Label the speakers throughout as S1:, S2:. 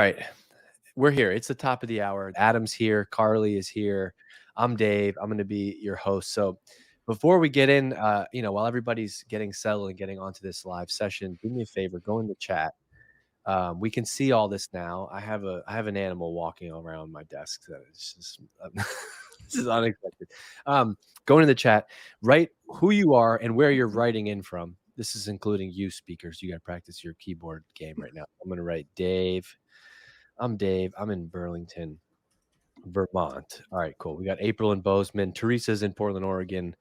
S1: right, we're here. It's the top of the hour. Adam's here. Carly is here. I'm Dave. I'm going to be your host. So before we get in, while everybody's getting settled and getting onto this live session, do me a favor, go in the chat. We can see all this now. I have an animal walking around my desk. That is just, this is unexpected. Go into the chat, write who you are and where you're writing in from. This is including you speakers. You got to practice your keyboard game right now. I'm going to write Dave. I'm Dave. I'm in Burlington, Vermont. All right, cool. We got April in Bozeman. Teresa's in Portland, Oregon.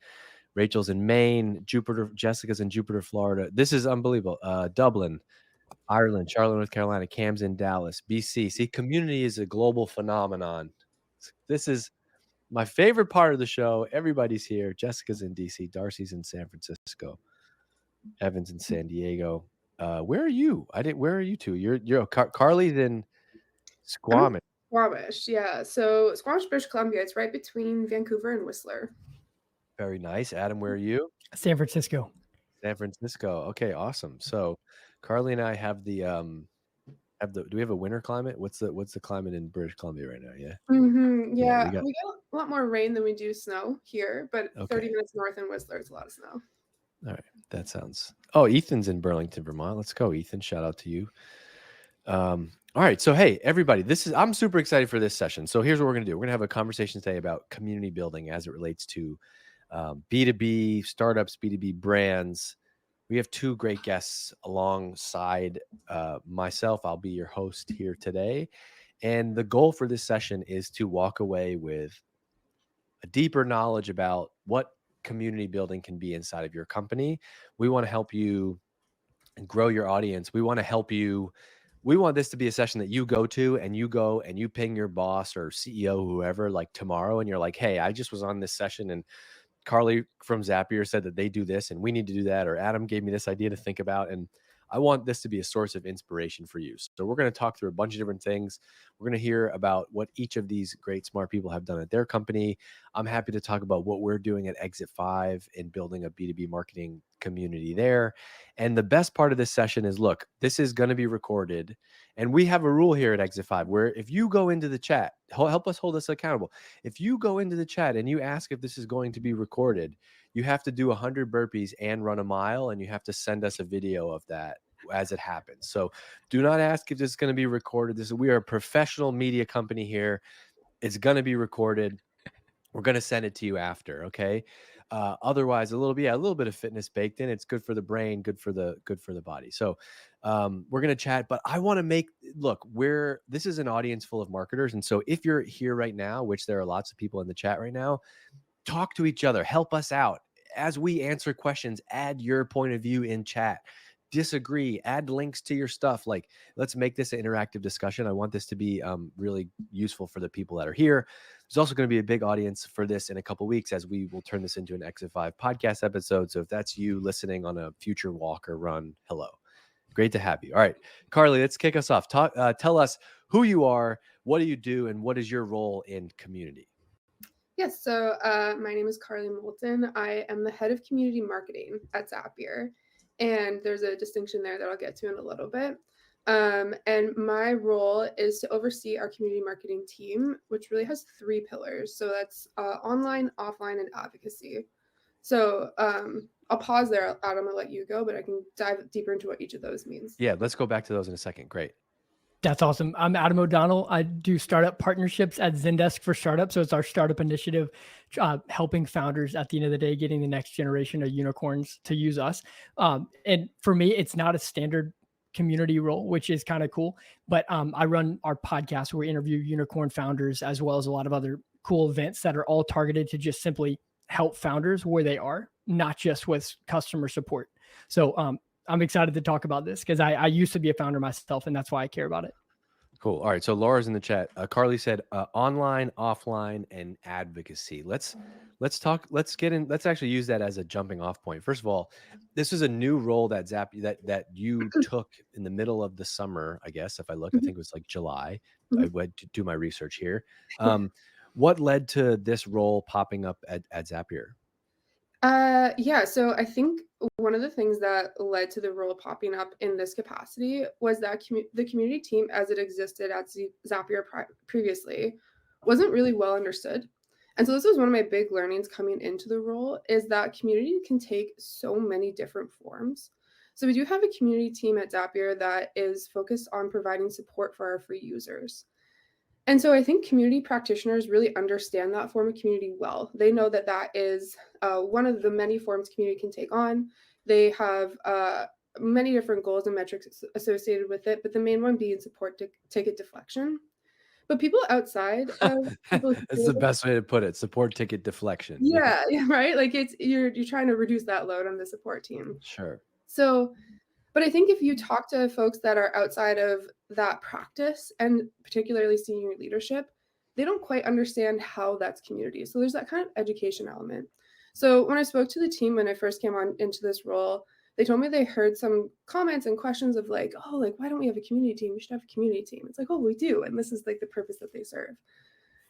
S1: Rachel's in Maine. Jessica's in Jupiter, Florida. This is unbelievable. Dublin, Ireland, Charlotte, North Carolina. Cam's in Dallas, BC. See, community is a global phenomenon. This is my favorite part of the show. Everybody's here. Jessica's in DC. Darcy's in San Francisco. Evan's in San Diego. Where are you? Where are you two? Carly's in Squamish.
S2: Squamish, yeah. So Squamish, British Columbia. It's right between Vancouver and Whistler.
S1: Very nice. Adam, where are you?
S3: San Francisco.
S1: San Francisco. Okay, awesome. So Carly and I have the do we have a winter climate? What's the climate in British Columbia right now? Yeah.
S2: Yeah, we got a lot more rain than we do snow here, but 30 minutes north in Whistler, it's a lot of snow.
S1: All right. That sounds. Oh, Ethan's in Burlington, Vermont. Let's go, Ethan. Shout out to you. All right. So, hey, everybody, I'm super excited for this session. So here's what we're going to do. We're going to have a conversation today about community building as it relates to B2B startups, B2B brands. We have two great guests alongside myself. I'll be your host here today. And the goal for this session is to walk away with a deeper knowledge about what community building can be inside of your company. We want to help you grow your audience. We want to help you. We want this to be a session that you go to and you ping your boss or CEO, whoever, like tomorrow. And you're like, hey, I just was on this session and Carly from Zapier said that they do this and we need to do that. Or Adam gave me this idea to think about. And I want this to be a source of inspiration for you. So we're going to talk through a bunch of different things. We're going to hear about what each of these great, smart people have done at their company. I'm happy to talk about what we're doing at Exit 5 in building a B2B marketing community there. And the best part of this session is, look, this is going to be recorded. And we have a rule here at Exit 5 where if you go into the chat, help us hold us accountable. If you go into the chat and you ask if this is going to be recorded, you have to do 100 burpees and run a mile, and you have to send us a video of that as it happens. So do not ask if this is going to be recorded. We are a professional media company here. It's going to be recorded. We're going to send it to you after. Okay. Otherwise, a little bit of fitness baked in. It's good for the brain, good for the body. So we're going to chat, but I want to this is an audience full of marketers. And so if you're here right now, which there are lots of people in the chat right now, talk to each other, help us out as we answer questions, add your point of view in chat. Disagree, add links to your stuff. Like, let's make this an interactive discussion. I want this to be really useful for the people that are here. There's also going to be a big audience for this in a couple of weeks as we will turn this into an Exit 5 podcast episode. So if that's you listening on a future walk or run, hello. Great to have you. All right, Carly, let's kick us off. Tell us who you are, what do you do, and what is your role in community?
S2: Yes, so my name is Carly Moulton. I am the head of community marketing at Zapier. And there's a distinction there that I'll get to in a little bit. And my role is to oversee our community marketing team, which really has 3 pillars. So that's online, offline, and advocacy. So I'll pause there, Adam, and let you go, but I can dive deeper into what each of those means.
S1: Yeah, let's go back to those in a second. Great.
S3: That's awesome. I'm Adam O'Donnell. I do startup partnerships at Zendesk for startups. So it's our startup initiative, helping founders at the end of the day, getting the next generation of unicorns to use us. And for me, it's not a standard community role, which is kind of cool. But I run our podcast where we interview unicorn founders, as well as a lot of other cool events that are all targeted to just simply help founders where they are, not just with customer support. So I'm excited to talk about this because I used to be a founder myself, and that's why I care about it.
S1: Cool. All right. So Laura's in the chat. Carly said online, offline, and advocacy. Let's actually use that as a jumping off point. First of all, this is a new role that that you took in the middle of the summer, I guess. If I look, I think it was like July. I went to do my research here. What led to this role popping up at Zapier?
S2: Yeah, so I think one of the things that led to the role popping up in this capacity was that the community team as it existed at Zapier previously wasn't really well understood. And so this was one of my big learnings coming into the role is that community can take so many different forms. So we do have a community team at Zapier that is focused on providing support for our free users. And so I think community practitioners really understand that form of community well. They know that that is one of the many forms community can take on. They have many different goals and metrics associated with it, but the main one being support ticket deflection. But people outside of people
S1: That's the best way to put it. Support ticket deflection. Yeah,
S2: yeah, right? Like you're trying to reduce that load on the support team.
S1: sure.
S2: So but I think if you talk to folks that are outside of that practice and particularly senior leadership, they don't quite understand how that's community. So there's that kind of education element. So when I spoke to the team when I first came on into this role, they told me they heard some comments and questions of like, oh, like, why don't we have a community team? We should have a community team. It's like, oh, we do. And this is like the purpose that they serve.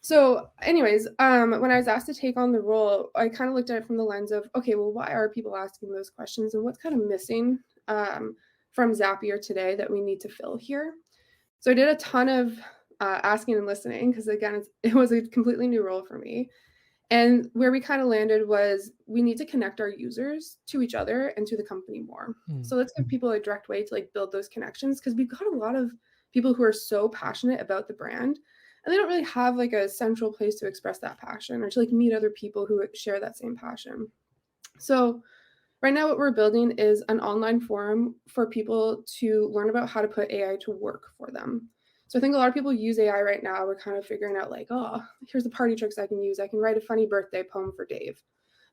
S2: So, anyways, when I was asked to take on the role, I kind of looked at it from the lens of, okay, well, why are people asking those questions and what's kind of missing from Zapier today that we need to fill here? So I did a ton of asking and listening because again, it was a completely new role for me. And where we kind of landed was we need to connect our users to each other and to the company more. So let's give people a direct way to like build those connections because we've got a lot of people who are so passionate about the brand and they don't really have like a central place to express that passion or to like meet other people who share that same passion. So right now what we're building is an online forum for people to learn about how to put AI to work for them. So I think a lot of people use AI right now. We're kind of figuring out like, oh, here's the party tricks I can use. I can write a funny birthday poem for Dave.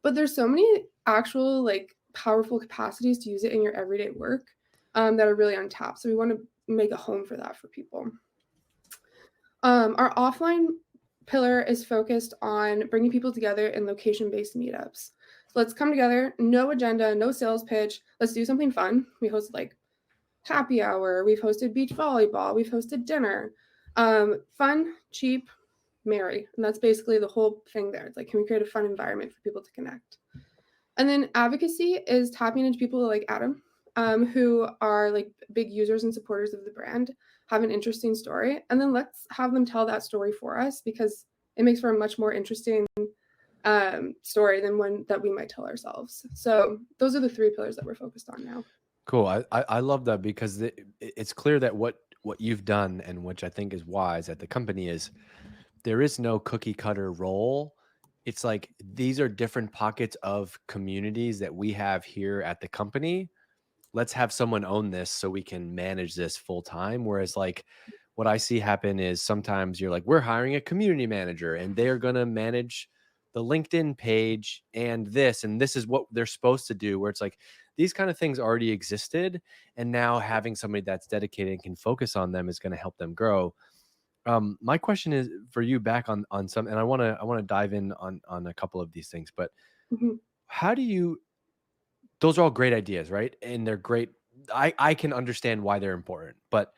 S2: But there's so many actual like powerful capacities to use it in your everyday work that are really untapped. So we want to make a home for that for people. Our offline pillar is focused on bringing people together in location-based meetups. So let's come together, no agenda, no sales pitch. Let's do something fun. We hosted like happy hour. We've hosted beach volleyball. We've hosted dinner. Fun, cheap, merry. And that's basically the whole thing there. It's like, can we create a fun environment for people to connect? And then advocacy is tapping into people like Adam, who are like big users and supporters of the brand, have an interesting story. And then let's have them tell that story for us because it makes for a much more interesting story than one that we might tell ourselves. So those are the three pillars that we're focused on now.
S1: Cool. I love that because it's clear that what you've done and which I think is wise at the company is there is no cookie cutter role. It's like these are different pockets of communities that we have here at the company. Let's have someone own this so we can manage this full time. Whereas like what I see happen is sometimes you're like, we're hiring a community manager and they're going to manage the LinkedIn page and this is what they're supposed to do, where it's like these kind of things already existed. And now having somebody that's dedicated and can focus on them is going to help them grow. My question is for you back on some, and I want to dive in on a couple of these things, but how do you, those are all great ideas, right? And they're great. I can understand why they're important, but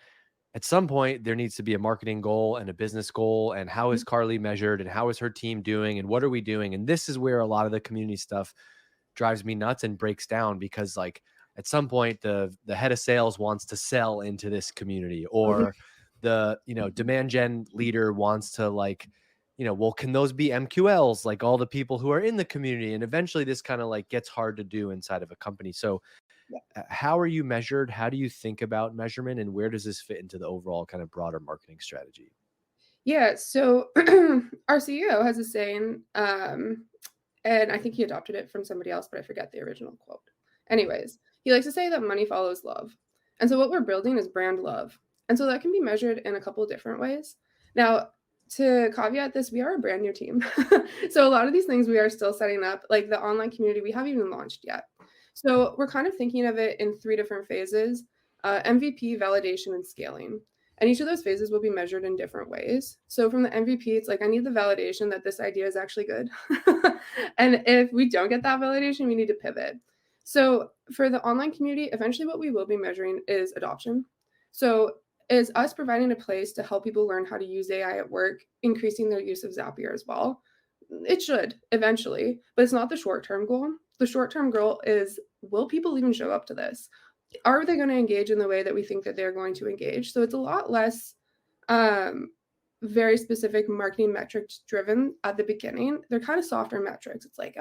S1: at some point there needs to be a marketing goal and a business goal. And how is Carly measured and how is her team doing and what are we doing? And this is where a lot of the community stuff drives me nuts and breaks down because like at some point the head of sales wants to sell into this community or the, demand gen leader wants to like, well, can those be MQLs like all the people who are in the community? And eventually this kind of like gets hard to do inside of a company. So how are you measured? How do you think about measurement and where does this fit into the overall kind of broader marketing strategy?
S2: Yeah, so our CEO has a saying, and I think he adopted it from somebody else, but I forget the original quote. Anyways, he likes to say that money follows love. And so what we're building is brand love. And so that can be measured in a couple of different ways. Now, to caveat this, we are a brand new team. So a lot of these things we are still setting up, like the online community, we haven't even launched yet. So we're kind of thinking of it in three different phases, MVP, validation, and scaling. And each of those phases will be measured in different ways. So from the MVP, it's like, I need the validation that this idea is actually good. And if we don't get that validation, we need to pivot. So for the online community, eventually what we will be measuring is adoption. So is us providing a place to help people learn how to use AI at work, increasing their use of Zapier as well. It should eventually, but it's not the short-term goal. the short-term goal is, will people even show up to this? Are they going to engage in the way that we think that they're going to engage? So it's a lot less very specific marketing metrics driven at the beginning. They're kind of softer metrics. It's like,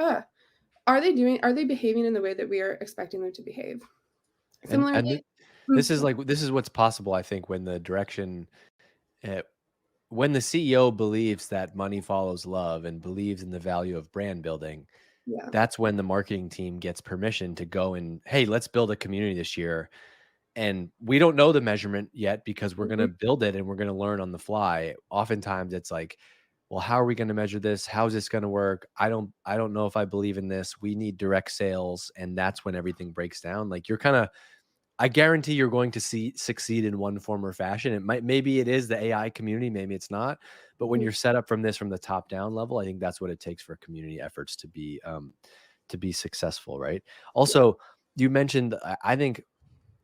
S2: are they behaving in the way that we are expecting them to behave? Similarly,
S1: this is what's possible, I think, when the direction, when the CEO believes that money follows love and believes in the value of brand building,
S2: yeah.
S1: that's when the marketing team gets permission to go and, hey, let's build a community this year. And we don't know the measurement yet because we're going to build it and we're going to learn on the fly. Oftentimes it's like, well, how are we going to measure this? How's this going to work? I don't know if I believe in this. We need direct sales. And that's when everything breaks down. Like I guarantee you're going to succeed in one form or fashion. Maybe it is the AI community, maybe it's not. But when you're set up from the top down level, I think that's what it takes for community efforts to be successful, right? Also, you mentioned, I think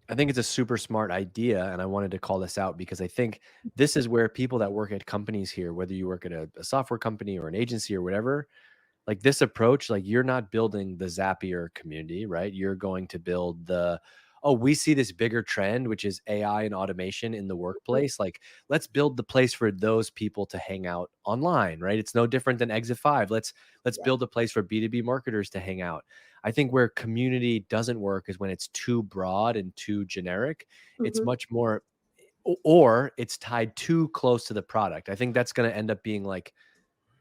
S1: it's a super smart idea, and I wanted to call this out because I think this is where people that work at companies here, whether you work at a software company or an agency or whatever, like this approach, like you're not building the Zapier community, right? You're going to build we see this bigger trend, which is AI and automation in the workplace. Like, let's build the place for those people to hang out online, right? It's no different than Exit 5. Let's build a place for B2B marketers to hang out. I think where community doesn't work is when it's too broad and too generic. It's much more, or it's tied too close to the product. I think that's going to end up being like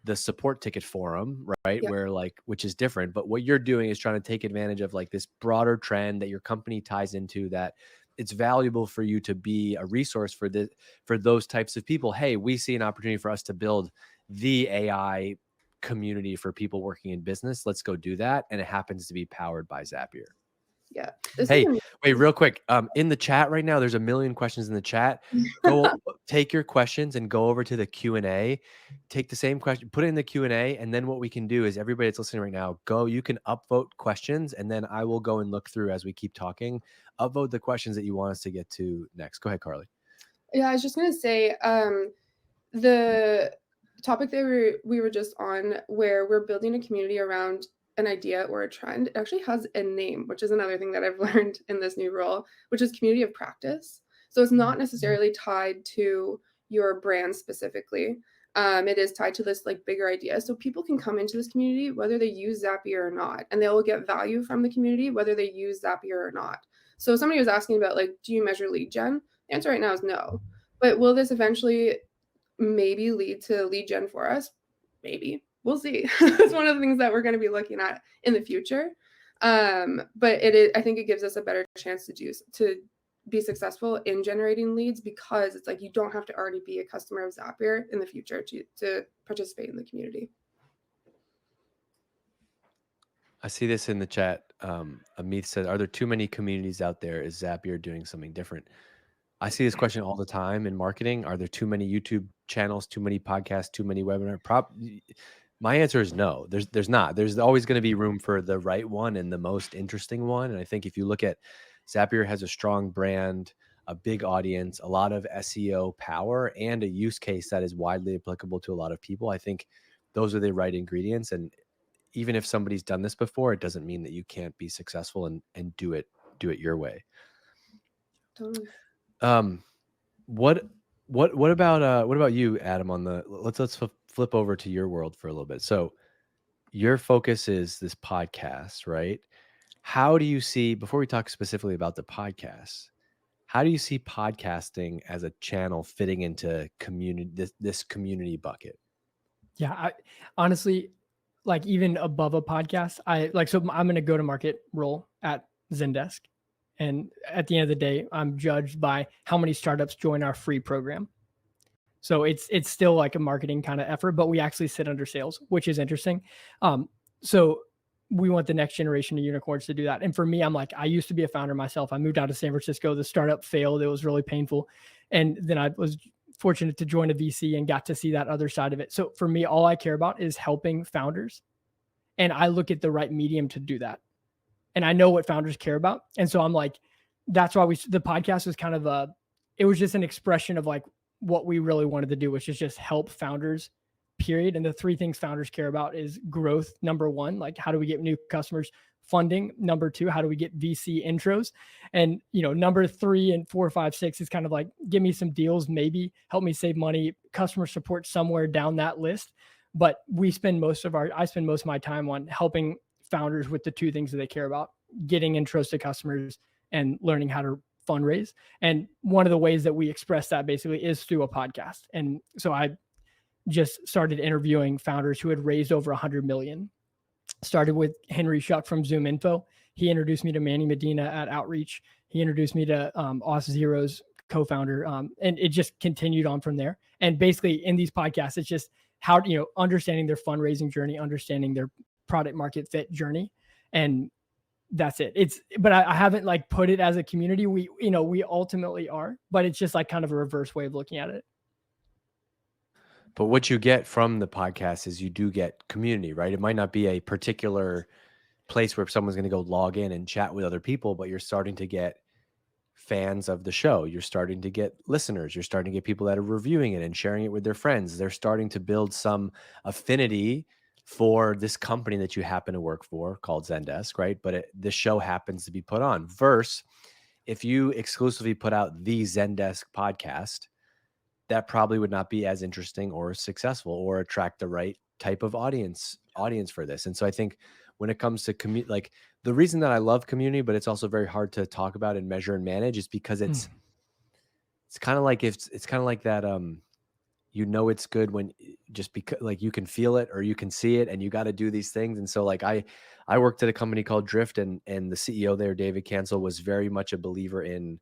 S1: the support ticket forum, right?
S2: Yeah.
S1: Where which is different, but what you're doing is trying to take advantage of like this broader trend that your company ties into, that it's valuable for you to be a resource for those types of people. Hey, we see an opportunity for us to build the AI community for people working in business. Let's go do that. And it happens to be powered by Zapier.
S2: Yeah.
S1: Hey, wait, real quick. In the chat right now, there's a million questions in the chat. Go take your questions and go over to the Q&A. Take the same question, put it in the Q&A, and then what we can do is everybody that's listening right now, you can upvote questions, and then I will go and look through as we keep talking. Upvote the questions that you want us to get to next. Go ahead, Carly.
S2: Yeah, I was just gonna say, the topic that we were just on, where we're building a community around an idea or a trend, it actually has a name, which is another thing that I've learned in this new role, which is community of practice. So it's not necessarily tied to your brand specifically. It is tied to this like bigger idea. So people can come into this community whether they use Zapier or not, and they will get value from the community whether they use Zapier or not. So somebody was asking about like, do you measure lead gen? The answer right now is no. But will this eventually maybe lead to lead gen for us? Maybe. We'll see. It's one of the things that we're going to be looking at in the future. But I think it gives us a better chance to be successful in generating leads, because it's like you don't have to already be a customer of Zapier in the future to participate in the community.
S1: I see this in the chat. Amit said, are there too many communities out there? Is Zapier doing something different? I see this question all the time in marketing. Are there too many YouTube channels, too many podcasts, too many webinars? My answer is no. There's not. There's always going to be room for the right one and the most interesting one. And I think if you look at Zapier, has a strong brand, a big audience, a lot of SEO power, and a use case that is widely applicable to a lot of people. I think those are the right ingredients. And even if somebody's done this before, it doesn't mean that you can't be successful and do it your way.
S2: Totally.
S1: What about you, Adam? Let's flip over to your world for a little bit. So your focus is this podcast, right? How do you see, before we talk specifically about the podcast, how do you see podcasting as a channel fitting into this community bucket?
S3: Yeah, I honestly, like, even above a podcast, so I'm in a go-to-market role at Zendesk. And at the end of the day, I'm judged by how many startups join our free program. So it's still like a marketing kind of effort, but we actually sit under sales, which is interesting. So we want the next generation of unicorns to do that. And for me, I'm like, I used to be a founder myself. I moved out to San Francisco. The startup failed. It was really painful. And then I was fortunate to join a VC and got to see that other side of it. So for me, all I care about is helping founders. And I look at the right medium to do that. And I know what founders care about. And so I'm like, that's why the podcast was kind of it was just an expression of like what we really wanted to do, which is just help founders, period. And the three things founders care about is growth. Number one, like, how do we get new customers? funding. Number 2, how do we get VC intros? And, number 3 and 4, 5, 6 is kind of like, give me some deals, maybe help me save money, customer support somewhere down that list. But I spend most of my time on helping founders with the 2 things that they care about: getting intros to customers and learning how to fundraise. And one of the ways that we express that basically is through a podcast. And so I just started interviewing founders who had raised over 100 million. Started with Henry Schuck from Zoom Info. He introduced me to Manny Medina at Outreach. He introduced me to Auth0's co-founder. And it just continued on from there. And basically in these podcasts, it's just how, understanding their fundraising journey, understanding their product market fit journey. And that's it. But I haven't like put it as a community. We ultimately are, but it's just like kind of a reverse way of looking at it.
S1: But what you get from the podcast is you do get community, right? It might not be a particular place where someone's going to go log in and chat with other people, but you're starting to get fans of the show. You're starting to get listeners. You're starting to get people that are reviewing it and sharing it with their friends. They're starting to build some affinity for this company that you happen to work for called Zendesk, right? But this show happens to be put on. Versus if you exclusively put out the Zendesk podcast, that probably would not be as interesting or successful or attract the right type of audience for this. And so I think when it comes to like the reason that I love community, but it's also very hard to talk about and measure and manage, is because it's kind of like it's kind of like that it's good when just because like you can feel it or you can see it and you got to do these things. And so like I worked at a company called Drift, and the CEO there, David Cancel, was very much a believer in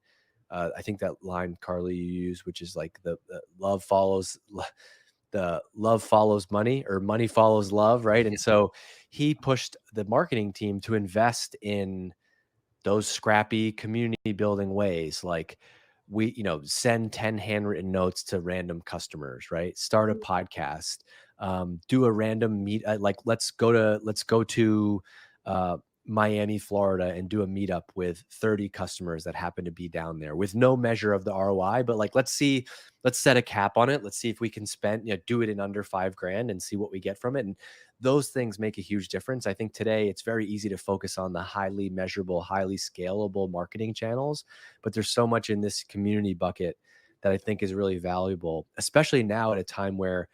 S1: I think that line, Carly, you use, which is like the love follows money, or money follows love, right? And so he pushed the marketing team to invest in those scrappy community building ways, like we, send 10 handwritten notes to random customers, right? Start a podcast, do a random meet, like let's go to Miami, Florida, and do a meetup with 30 customers that happen to be down there, with no measure of the ROI, but like, let's set a cap on it. Let's see if we can do it in under $5,000 and see what we get from it. And those things make a huge difference. I think today it's very easy to focus on the highly measurable, highly scalable marketing channels, but there's so much in this community bucket that I think is really valuable, especially now at a time where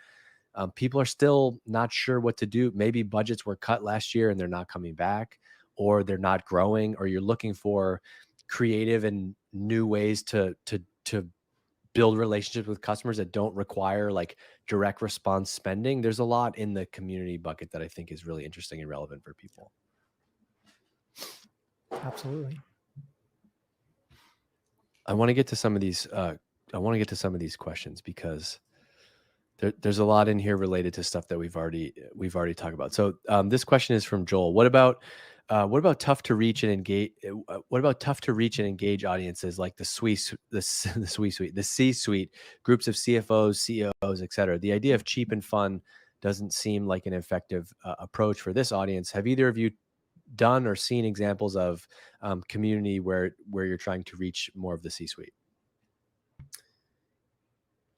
S1: people are still not sure what to do. Maybe budgets were cut last year and they're not coming back, or they're not growing, or you're looking for creative and new ways to build relationships with customers that don't require like direct response spending. There's a lot in the community bucket that I think is really interesting and relevant for people.
S3: Absolutely.
S1: I want to get to some of these. Questions because there's a lot in here related to stuff that we've already talked about. So this question is from Joel. What about tough to reach and engage? What about tough to reach and engage audiences like the C-suite, groups of CFOs, CEOs, et cetera? The idea of cheap and fun doesn't seem like an effective approach for this audience. Have either of you done or seen examples of community where you're trying to reach more of the C-suite?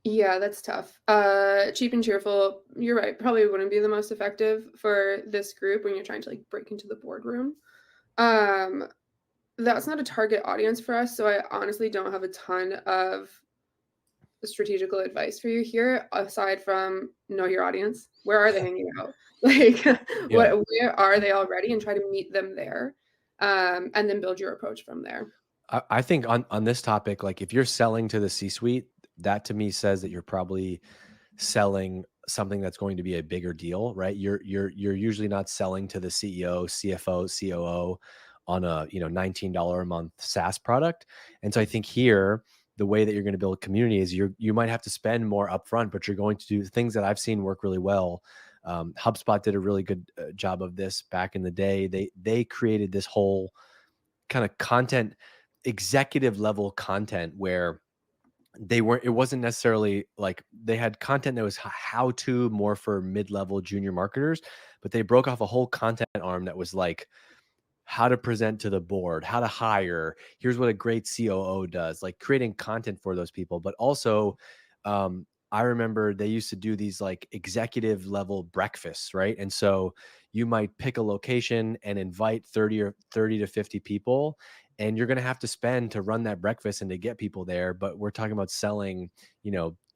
S2: Yeah, that's tough. Cheap and cheerful, you're right, probably wouldn't be the most effective for this group when you're trying to like break into the boardroom. That's not a target audience for us, so I honestly don't have a ton of strategical advice for you here, aside from know your audience. Where are they hanging out? Like, where are they already, and try to meet them there, and then build your approach from there.
S1: I think on this topic, like if you're selling to the C-suite, that to me says that you're probably selling something that's going to be a bigger deal, right? You're usually not selling to the CEO, CFO, COO on a $19 a month SaaS product. And so I think here, the way that you're going to build community is you might have to spend more upfront, but you're going to do things that I've seen work really well. HubSpot did a really good job of this back in the day. They created this whole kind of content, executive level content, where it wasn't necessarily like they had content that was how to more for mid-level junior marketers, but they broke off a whole content arm that was like how to present to the board, how to hire, here's what a great COO does, like creating content for those people, but also I remember they used to do these like executive level breakfasts, right? And so you might pick a location and invite 30 to 50 people, and you're going to have to spend to run that breakfast and to get people there. But we're talking about selling,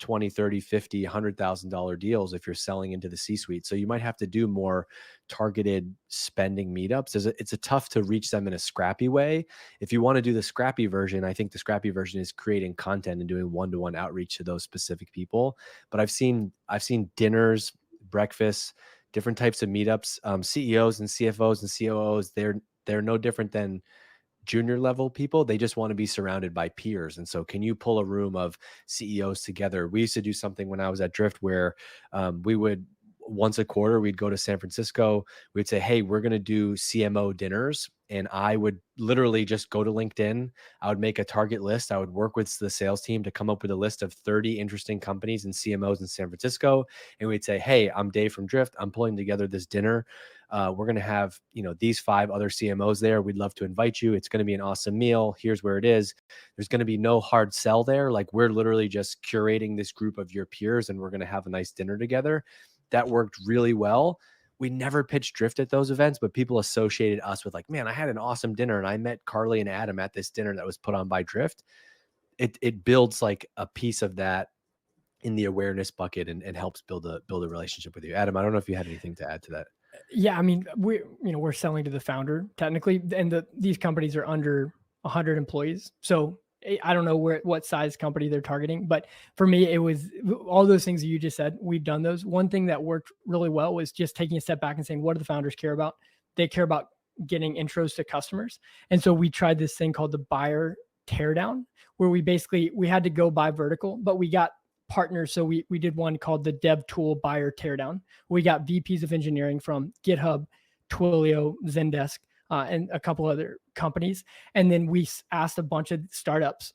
S1: 20, 30, 50, $100,000 deals if you're selling into the C-suite. So you might have to do more targeted spending meetups. It's a tough to reach them in a scrappy way. If you want to do the scrappy version, I think the scrappy version is creating content and doing one-to-one outreach to those specific people. But I've seen dinners, breakfasts, different types of meetups. CEOs and CFOs and COOs, they're no different than junior level people. They just want to be surrounded by peers. And so can you pull a room of CEOs together? We used to do something when I was at Drift where we would once a quarter, we'd go to San Francisco. We'd say, hey, we're going to do CMO dinners. And I would literally just go to LinkedIn. I would make a target list. I would work with the sales team to come up with a list of 30 interesting companies and CMOs in San Francisco. And we'd say, hey, I'm Dave from Drift. I'm pulling together this dinner. We're going to have, these 5 other CMOs there. We'd love to invite you. It's going to be an awesome meal. Here's where it is. There's going to be no hard sell there. Like, we're literally just curating this group of your peers and we're going to have a nice dinner together. That worked really well. We never pitched Drift at those events, but people associated us with like, man, I had an awesome dinner and I met Carly and Adam at this dinner that was put on by Drift. It builds like a piece of that in the awareness bucket and helps build a relationship with you. Adam, I don't know if you had anything to add to that.
S3: Yeah, I mean, we're selling to the founder technically, and these companies are under 100 employees. So I don't know what size company they're targeting, but for me, it was all those things that you just said. We've done those. One thing that worked really well was just taking a step back and saying, what do the founders care about? They care about getting intros to customers. And so we tried this thing called the buyer teardown, where we had to go by vertical, but we got partners. So we did one called the Dev Tool Buyer Teardown. We got VPs of engineering from GitHub, Twilio, Zendesk, and a couple other companies. And then we asked a bunch of startups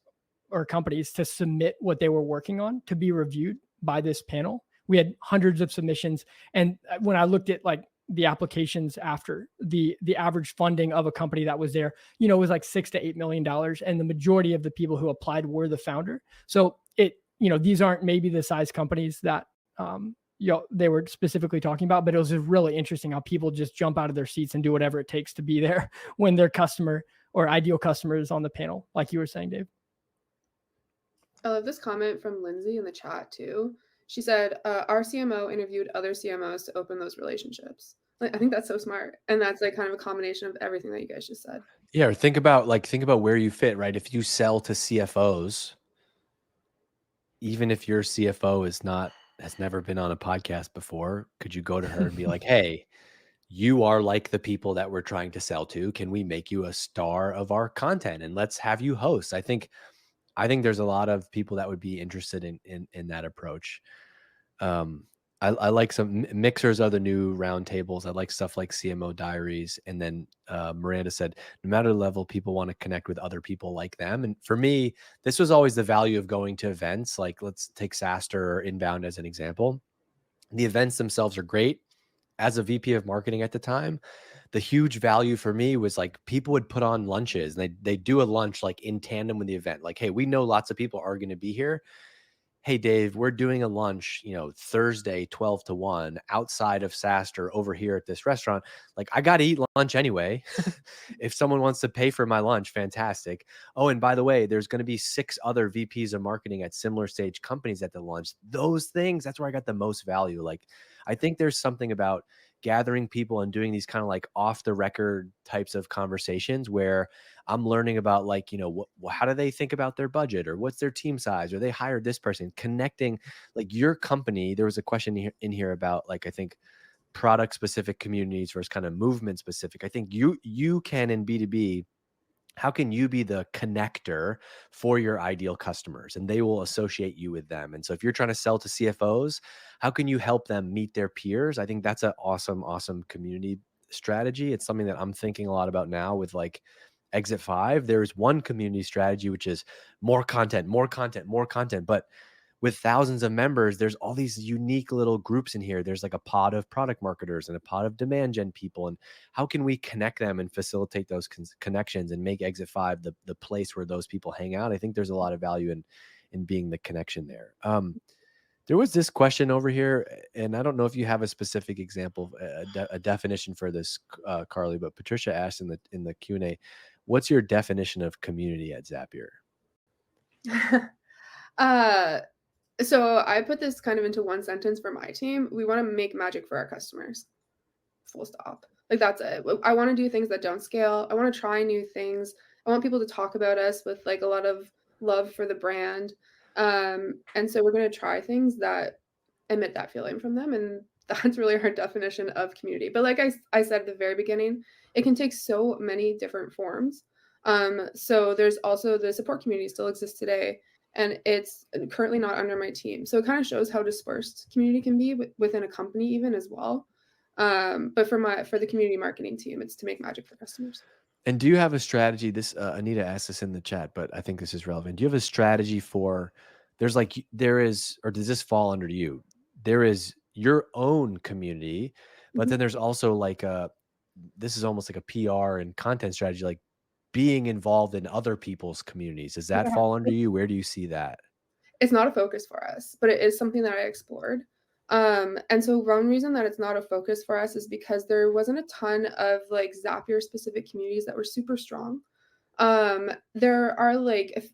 S3: or companies to submit what they were working on to be reviewed by this panel. We had hundreds of submissions. And when I looked at like the applications after the average funding of a company that was there, it was like $6 to $8 million. And the majority of the people who applied were the founder. So these aren't maybe the size companies that they were specifically talking about, but it was just really interesting how people just jump out of their seats and do whatever it takes to be there when their customer or ideal customer is on the panel, like you were saying, Dave.
S2: I love this comment from Lindsay in the chat too. She said, our CMO interviewed other CMOs to open those relationships. Like, I think that's so smart. And that's like kind of a combination of everything that you guys just said.
S1: Yeah. Or think about where you fit, right? If you sell to CFOs, even if your CFO has never been on a podcast before, could you go to her and be like, hey, you are like the people that we're trying to sell to. Can we make you a star of our content and let's have you host? I think there's a lot of people that would be interested in that approach. I like some mixers are the new round tables. I like stuff like CMO diaries. And then Miranda said, no matter the level, people want to connect with other people like them. And for me, this was always the value of going to events. Like, let's take SaaStr or Inbound as an example. The events themselves are great. As a VP of marketing at the time, the huge value for me was like people would put on lunches and they do a lunch like in tandem with the event. Like, hey, we know lots of people are going to be here. Hey, Dave, we're doing a lunch, Thursday, 12 to 1 outside of SaaStr over here at this restaurant. Like, I got to eat lunch anyway. If someone wants to pay for my lunch, fantastic. Oh, and by the way, there's going to be 6 other VPs of marketing at similar stage companies at the lunch. Those things, that's where I got the most value. Like, I think there's something about gathering people and doing these kind of like off the record types of conversations where I'm learning about like, how do they think about their budget or what's their team size or they hired this person, connecting like your company. There was a question in here about like, I think product specific communities versus kind of movement specific. I think you can in B2B, how can you be the connector for your ideal customers and they will associate you with them? And so if you're trying to sell to CFOs, how can you help them meet their peers? I think that's an awesome community strategy. It's something that I'm thinking a lot about now with like Exit 5. There's one community strategy, which is more content. But with thousands of members, there's all these unique little groups in here. There's like a pod of product marketers and a pod of demand gen people. And how can we connect them and facilitate those connections and make Exit 5 the place where those people hang out? I think there's a lot of value in being the connection there. There was this question over here, and I don't know if you have a specific example, a definition for this, Carly, but Patricia asked in the Q&A, what's your definition of community at Zapier?
S2: uh, so I put this kind of into one sentence for my team. We want to make magic for our customers. Full stop. Like that's it. I want to do things that don't scale. I want to try new things. I want people to talk about us with like a lot of love for the brand. And so we're going to try things that emit that feeling from them. And that's really our definition of community. But like I said at the very beginning, it can take so many different forms. So there's also the support community still exists today, and it's currently not under my team. So it kind of shows how dispersed community can be within a company even as well. But for the community marketing team, it's to make magic for customers.
S1: And do you have a strategy? This Anita asked this in the chat, but I think this is relevant. Do you have a strategy for there is, or does this fall under you? There is your own community, but then there's also like this is almost like a PR and content strategy, like being involved in other people's communities. Does that
S2: Yeah.
S1: fall under you? Where do you see that?
S2: It's not a focus for us, but it is something that I explored. And so one reason that it's not a focus for us is because there wasn't a ton of like Zapier specific communities that were super strong. There are like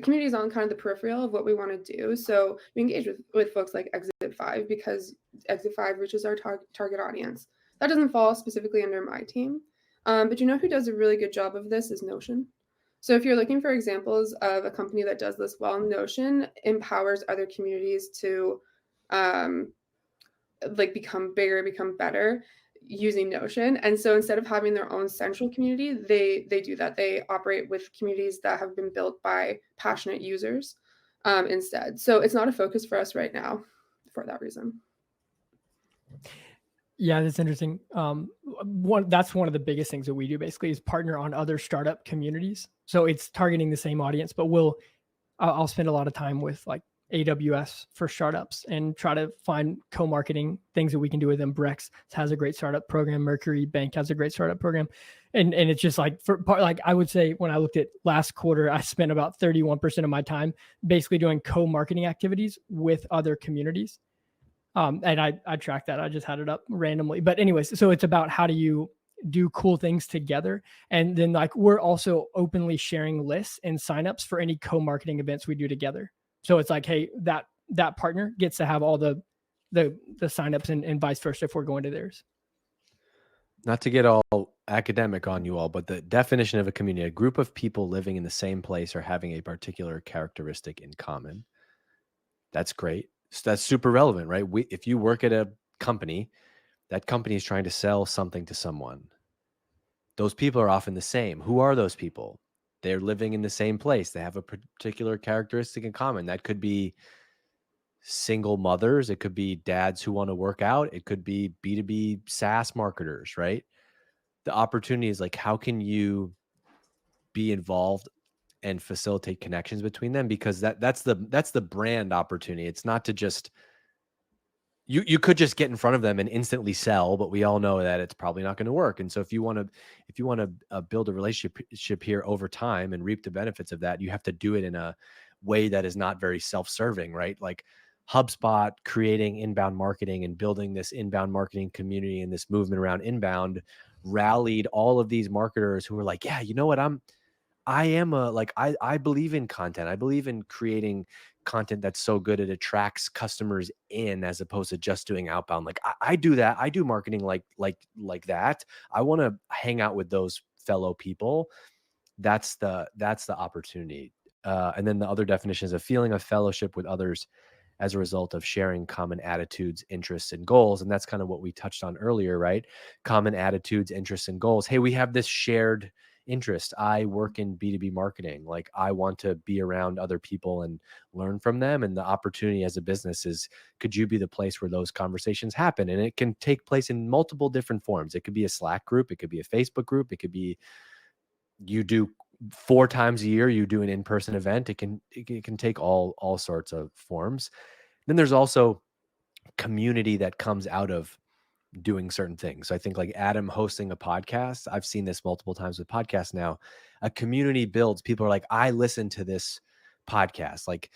S2: communities on kind of the peripheral of what we want to do. So we engage with folks like Exit 5 because Exit 5 reaches our target audience. That doesn't fall specifically under my team. But you know who does a really good job of this is Notion. So if you're looking for examples of a company that does this well, Notion empowers other communities to like become bigger, become better using Notion. And so instead of having their own central community, they do that. They operate with communities that have been built by passionate users instead. So it's not a focus for us right now for that reason.
S3: Yeah, that's interesting. That's one of the biggest things that we do basically is partner on other startup communities. So it's targeting the same audience, but I'll spend a lot of time with like AWS for startups and try to find co-marketing things that we can do with them. Brex has a great startup program. Mercury Bank has a great startup program. And it's just like I would say when I looked at last quarter, I spent about 31% of my time basically doing co-marketing activities with other communities. And I tracked that. I just had it up randomly. But anyways, so it's about how do you do cool things together. And then like we're also openly sharing lists and signups for any co-marketing events we do together. So it's like, hey, that partner gets to have all the signups and vice versa if we're going to theirs.
S1: Not to get all academic on you all, but the definition of a community, a group of people living in the same place or having a particular characteristic in common. That's great. So that's super relevant, right? If you work at a company, that company is trying to sell something to someone. Those people are often the same. Who are those people? They're living in the same place. They have a particular characteristic in common. That could be single mothers. It could be dads who want to work out. It could be B2B SaaS marketers, right? The opportunity is like, how can you be involved and facilitate connections between them? Because that's the brand opportunity. It's not to just, you could just get in front of them and instantly sell, but we all know that it's probably not going to work. And so if you want to build a relationship here over time and reap the benefits of that, you have to do it in a way that is not very self-serving, right? Like HubSpot creating inbound marketing and building this inbound marketing community and this movement around inbound rallied all of these marketers who were like, yeah, you know what? I believe in content. I believe in creating content that's so good it attracts customers in, as opposed to just doing outbound. Like I do that. I do marketing like that. I want to hang out with those fellow people. That's the opportunity. And then the other definition is a feeling of fellowship with others as a result of sharing common attitudes, interests, and goals. And that's kind of what we touched on earlier, right? Common attitudes, interests, and goals. Hey, we have this shared interest. I work in B2B marketing. Like I want to be around other people and learn from them. And the opportunity as a business is, could you be the place where those conversations happen? And it can take place in multiple different forms. It could be a Slack group. It could be a Facebook group. It could be, you do 4 times a year, you do an in-person event. It can take all sorts of forms. Then there's also community that comes out of doing certain things. So I think like Adam hosting a podcast, I've seen this multiple times with podcasts now. A community builds. People are like, I listen to this podcast. Like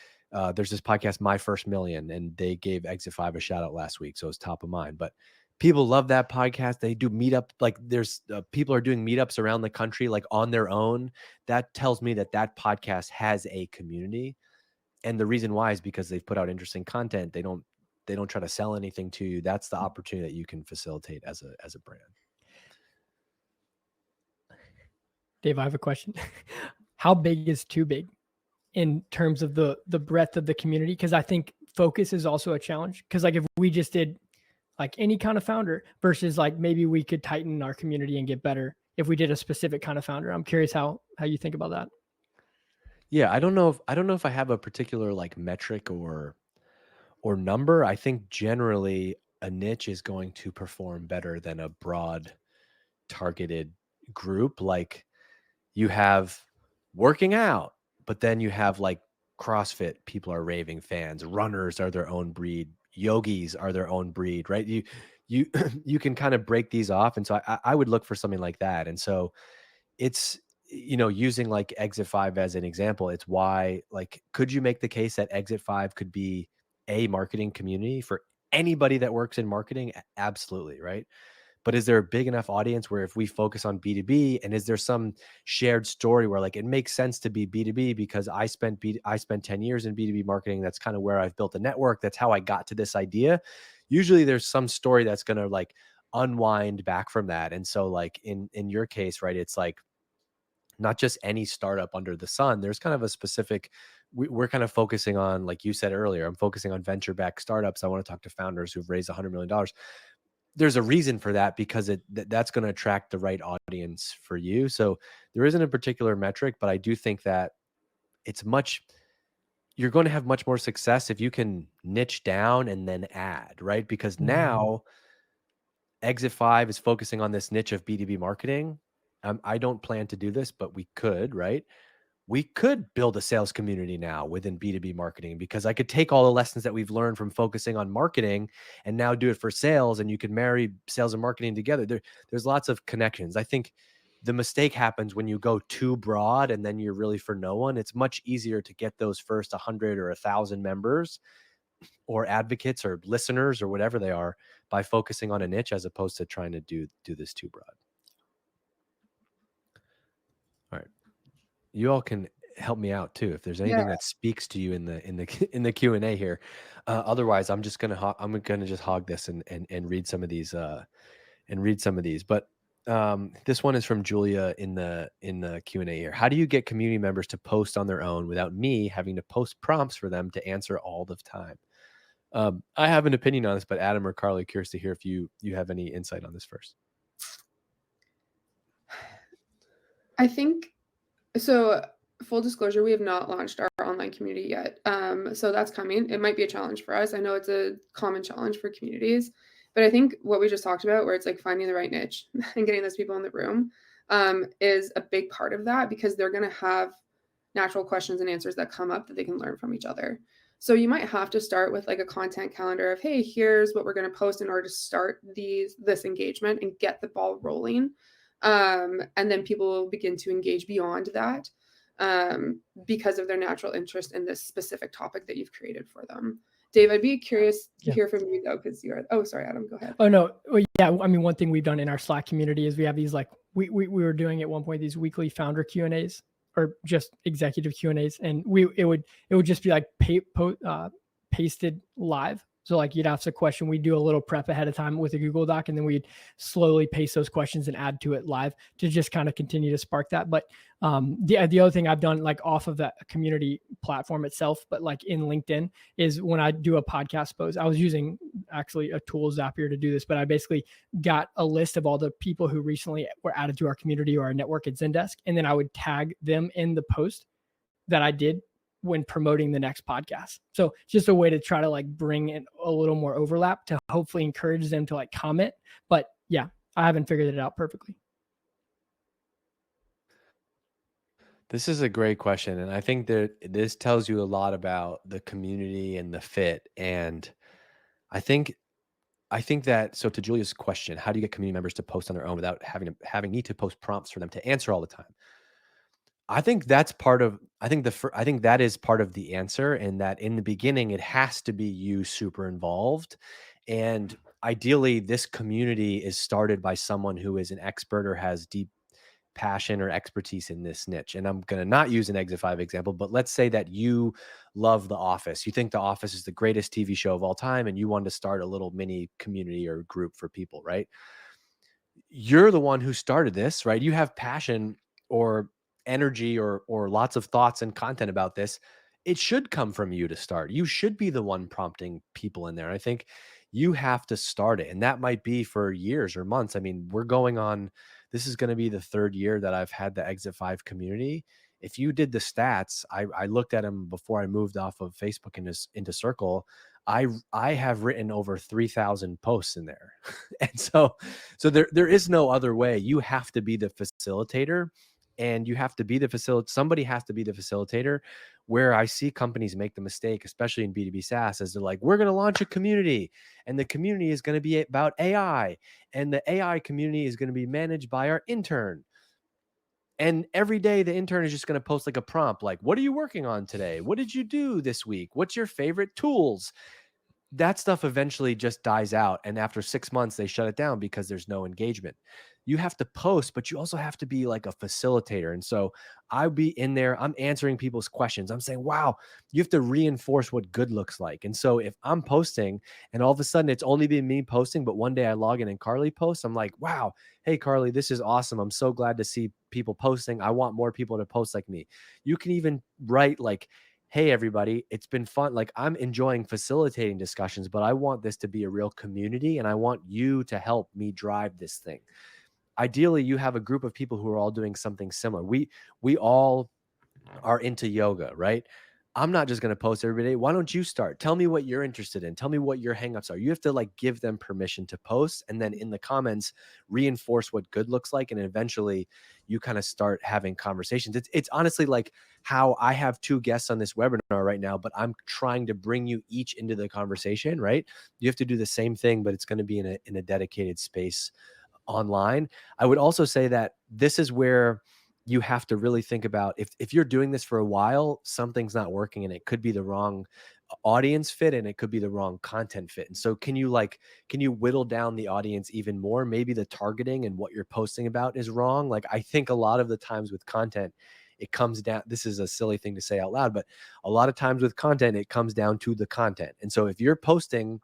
S1: there's this podcast, My First Million, and they gave Exit 5 a shout out last week. So it's top of mind. But people love that podcast. They do meetup. Like there's people are doing meetups around the country, like on their own. That tells me that that podcast has a community. And the reason why is because they've put out interesting content. They don't try to sell anything to you. That's the opportunity that you can facilitate as a brand.
S3: Dave, I have a question. How big is too big in terms of the breadth of the community? Because I think focus is also a challenge. Because like if we just did like any kind of founder versus like maybe we could tighten our community and get better if we did a specific kind of founder. I'm curious how you think about that.
S1: Yeah, I don't know if I have a particular like metric or number. I think generally a niche is going to perform better than a broad targeted group. Like you have working out, but then you have like CrossFit, people are raving fans, runners are their own breed, yogis are their own breed, right? You you can kind of break these off. And so I would look for something like that. And so it's, using like Exit 5 as an example, it's why, like, could you make the case that Exit 5 could be a marketing community for anybody that works in marketing? Absolutely, right? But is there a big enough audience where if we focus on B2B, and is there some shared story where like it makes sense to be B2B because I spent 10 years in B2B marketing. That's kind of where I've built a network. That's how I got to this idea. Usually there's some story that's going to like unwind back from that. And so like in your case, right, it's like not just any startup under the sun. There's kind of a specific, we're kind of focusing on, like you said earlier, I'm focusing on venture-backed startups. I want to talk to founders who've raised $100 million. There's a reason for that because that's going to attract the right audience for you. So there isn't a particular metric, but I do think that you're going to have much more success if you can niche down and then add, right? Because now Exit 5 is focusing on this niche of B2B marketing. I don't plan to do this, but we could, right? We could build a sales community now within B2B marketing, because I could take all the lessons that we've learned from focusing on marketing and now do it for sales, and you can marry sales and marketing together. There's lots of connections. I think the mistake happens when you go too broad and then you're really for no one. It's much easier to get those first 100 or 1,000 members or advocates or listeners or whatever they are by focusing on a niche as opposed to trying to do this too broad. All right. You all can help me out too if there's anything that speaks to you in the Q&A here. Otherwise, I'm just gonna just hog this and read some of these But this one is from Julia in the Q&A here. How do you get community members to post on their own without me having to post prompts for them to answer all the time? I have an opinion on this, but Adam or Carly, curious to hear if you have any insight on this first.
S2: I think so. Full disclosure, we have not launched our online community yet. So that's coming. It might be a challenge for us. I know it's a common challenge for communities, but I think what we just talked about, where it's like finding the right niche and getting those people in the room, is a big part of that, because they're going to have natural questions and answers that come up that they can learn from each other. So you might have to start with like a content calendar of, hey, here's what we're going to post in order to start this engagement and get the ball rolling. And then people will begin to engage beyond that, because of their natural interest in this specific topic that you've created for them. Dave, I'd be curious to hear from you though, because sorry, Adam, go ahead.
S3: Oh no, well, yeah. I mean, one thing we've done in our Slack community is we have these like we were doing at one point these weekly founder Q&As or just executive Q&As, and it would just be like pasted live. So like you'd ask a question, we'd do a little prep ahead of time with a Google Doc, and then we'd slowly paste those questions and add to it live to just kind of continue to spark that. But the other thing I've done like off of that community platform itself, but like in LinkedIn, is when I do a podcast post, I was using actually a tool, Zapier, to do this, but I basically got a list of all the people who recently were added to our community or our network at Zendesk, and then I would tag them in the post that I did when promoting the next podcast. So just a way to try to like bring in a little more overlap to hopefully encourage them to like comment. But yeah, I haven't figured it out perfectly.
S1: This is a great question. And I think that this tells you a lot about the community and the fit. And I think that, so to Julia's question, how do you get community members to post on their own without having need to post prompts for them to answer all the time? I think that's part of I think I think that is part of the answer, and that in the beginning it has to be you super involved. And ideally this community is started by someone who is an expert or has deep passion or expertise in this niche. And I'm going to not use an Exit 5 example, but let's say that you love The Office. You think The Office is the greatest TV show of all time and you want to start a little mini community or group for people, right? You're the one who started this, right? You have passion or energy or lots of thoughts and content about this. It should come from you to start. You should be the one prompting people in there. I think you have to start it. And that might be for years or months. I mean, we're going on, this is going to be the third year that I've had the Exit 5 community. If you did the stats, I looked at them before I moved off of Facebook into Circle. I have written over 3,000 posts in there. And so there is no other way. You have to be the facilitator, and you have to be the somebody has to be the facilitator. Where I see companies make the mistake, especially in B2B SaaS, is they're like, we're going to launch a community and the community is going to be about AI, and the AI community is going to be managed by our intern. And every day the intern is just going to post like a prompt, like, what are you working on today? What did you do this week? What's your favorite tools? That stuff eventually just dies out. And after 6 months, they shut it down because there's no engagement. You have to post, but you also have to be like a facilitator. And so I'll be in there, I'm answering people's questions. I'm saying, wow, you have to reinforce what good looks like. And so if I'm posting and all of a sudden it's only been me posting, but one day I log in and Carly posts, I'm like, wow, hey, Carly, this is awesome. I'm so glad to see people posting. I want more people to post like me. You can even write like, hey, everybody, it's been fun. Like, I'm enjoying facilitating discussions, but I want this to be a real community and I want you to help me drive this thing. Ideally, you have a group of people who are all doing something similar. We all are into yoga, right? I'm not just going to post every day. Why don't you start? Tell me what you're interested in. Tell me what your hangups are. You have to like give them permission to post, and then in the comments reinforce what good looks like, and eventually you kind of start having conversations. It's honestly like how I have two guests on this webinar right now, but I'm trying to bring you each into the conversation, right? You have to do the same thing, but it's going to be in a dedicated space online. I would also say that this is where you have to really think about if you're doing this for a while, something's not working, and it could be the wrong audience fit and it could be the wrong content fit. And so can you whittle down the audience even more? Maybe the targeting and what you're posting about is wrong. Like, I think a lot of the times with content, it comes down, this is a silly thing to say out loud, but a lot of times with content, it comes down to the content. And so if you're posting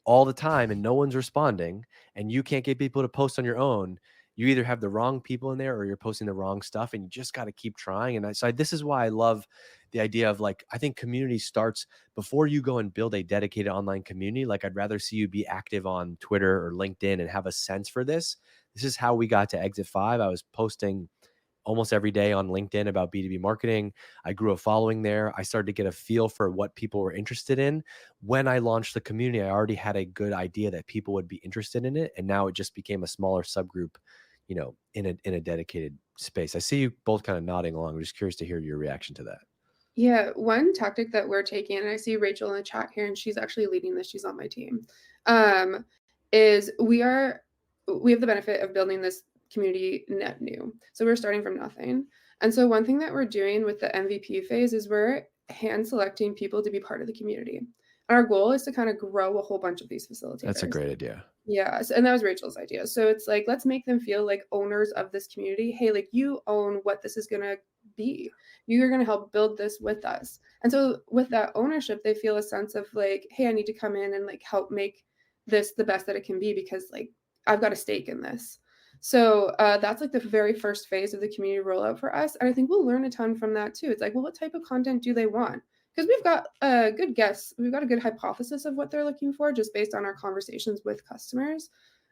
S1: all the time and no one's responding and you can't get people to post on your own, you either have the wrong people in there or you're posting the wrong stuff, and you just got to keep trying. And this is why I love the idea of, like, I think community starts before you go and build a dedicated online community. Like, I'd rather see you be active on Twitter or LinkedIn and have a sense for this. This is how we got to Exit 5. I was posting almost every day on LinkedIn about B2B marketing. I grew a following there. I started to get a feel for what people were interested in. When I launched the community, I already had a good idea that people would be interested in it. And now it just became a smaller subgroup, in a dedicated space. I see you both kind of nodding along. I'm just curious to hear your reaction to that.
S2: Yeah, one tactic that we're taking, and I see Rachel in the chat here, and she's actually leading this, she's on my team, is we have the benefit of building this community net new. So we're starting from nothing. And so one thing that we're doing with the MVP phase is we're hand selecting people to be part of the community. And our goal is to kind of grow a whole bunch of these facilitators.
S1: That's a great idea.
S2: Yeah, and that was Rachel's idea. So it's like, let's make them feel like owners of this community. Hey, like, you own what this is going to be. You're going to help build this with us. And so with that ownership, they feel a sense of like, hey, I need to come in and like help make this the best that it can be, because like I've got a stake in this. So that's like the very first phase of the community rollout for us. And I think we'll learn a ton from that too. It's like, well, what type of content do they want? Because we've got a good guess. We've got a good hypothesis of what they're looking for just based on our conversations with customers.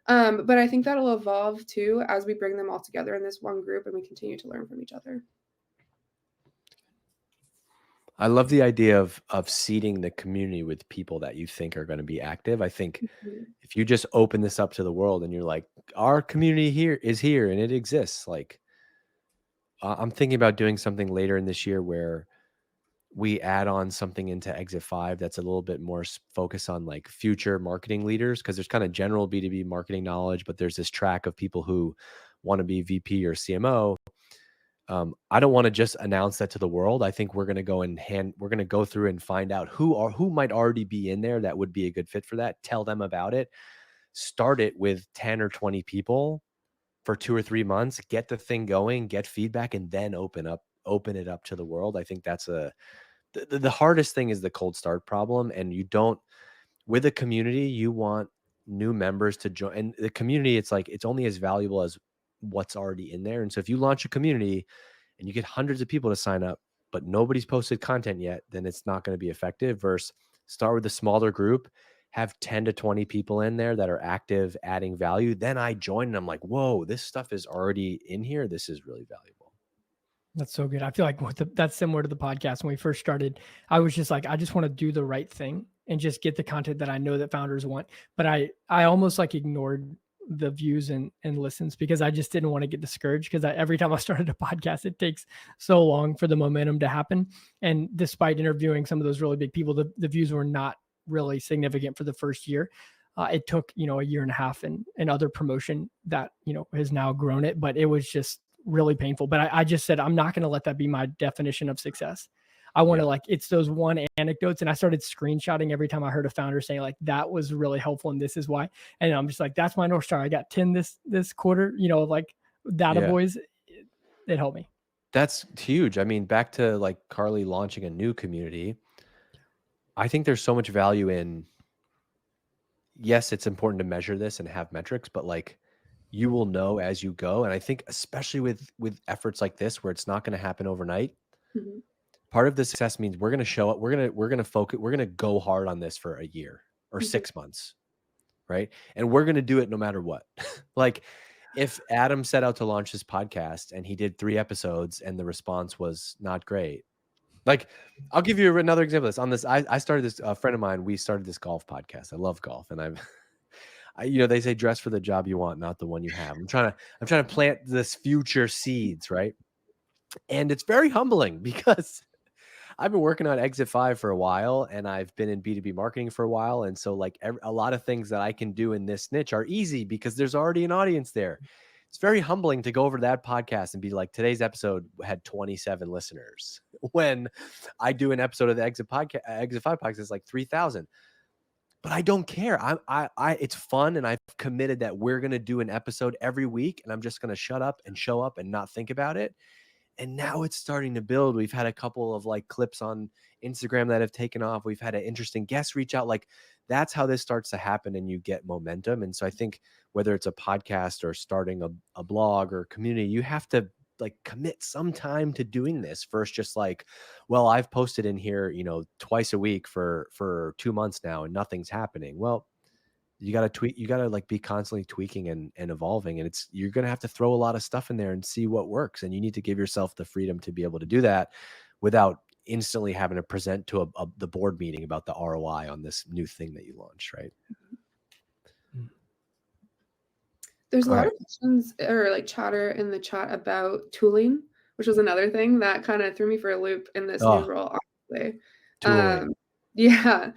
S2: But I think that'll evolve too as we bring them all together in this one group and we continue to learn from each other.
S1: I love the idea of seeding the community with people that you think are going to be active. I think if you just open this up to the world and you're like, our community is here and it exists. Like, I'm thinking about doing something later in this year where we add on something into Exit 5 that's a little bit more focused on like future marketing leaders, because there's kind of general B2B marketing knowledge, but there's this track of people who want to be VP or CMO. I don't want to just announce that to the world. I think we're going to we're going to go through and find out who might already be in there that would be a good fit for that. Tell them about it. Start it with 10 or 20 people for 2 or 3 months, get the thing going, get feedback, and then open it up to the world. I think that's the hardest thing is the cold start problem. And you don't, with a community, you want new members to join. And the community, it's like, it's only as valuable as what's already in there. And so if you launch a community and you get hundreds of people to sign up, but nobody's posted content yet, then it's not going to be effective. Versus start with a smaller group, have 10 to 20 people in there that are active, adding value. Then I join and I'm like, whoa, this stuff is already in here. This is really valuable.
S3: That's so good. I feel like that's similar to the podcast. When we first started, I was just like, I just want to do the right thing and just get the content that I know that founders want. But I almost like ignored the views and listens because I just didn't want to get discouraged, because every time I started a podcast, it takes so long for the momentum to happen. And despite interviewing some of those really big people, the views were not really significant for the first year. It took, a year and a half and other promotion that, has now grown it, but it was just really painful. But I just said, I'm not going to let that be my definition of success. I want to it's those one anecdotes. And I started screenshotting every time I heard a founder saying like, that was really helpful and this is why. And I'm just like, that's my North Star. I got 10 this quarter, like data boys. It helped me.
S1: That's huge. I mean, back to like Carly launching a new community. I think there's so much value in, yes, it's important to measure this and have metrics, but like you will know as you go. And I think especially with efforts like this, where it's not going to happen overnight, part of the success means we're going to show up, we're going to focus, we're going to go hard on this for a year or 6 months. Right. And we're going to do it no matter what. Like if Adam set out to launch his podcast and he did 3 episodes and the response was not great. Like, I'll give you another example of this. On this, I started this, a friend of mine, we started this golf podcast. I love golf. And they say dress for the job you want, not the one you have. I'm trying to plant this future seeds, right? And it's very humbling because I've been working on Exit 5 for a while and I've been in B2B marketing for a while. And so like a lot of things that I can do in this niche are easy because there's already an audience there. It's very humbling to go over to that podcast and be like, today's episode had 27 listeners. When I do an episode of the Exit 5 podcast, it's like 3,000. But I don't care. It's fun. And I've committed that we're going to do an episode every week. And I'm just going to shut up and show up and not think about it. And now it's starting to build. We've had a couple of like clips on Instagram that have taken off. We've had an interesting guest reach out. Like that's how this starts to happen and you get momentum. And so I think whether it's a podcast or starting a blog or community, you have to like commit some time to doing this first. Just like, well, I've posted in here, twice a week for 2 months now and nothing's happening. Well, you got to tweak, you got to like be constantly tweaking and evolving. And you're going to have to throw a lot of stuff in there and see what works. And you need to give yourself the freedom to be able to do that without instantly having to present to the board meeting about the ROI on this new thing that you launched. Right.
S2: There's a lot of questions or like chatter in the chat about tooling, which was another thing that kind of threw me for a loop in this new role. Honestly. Yeah.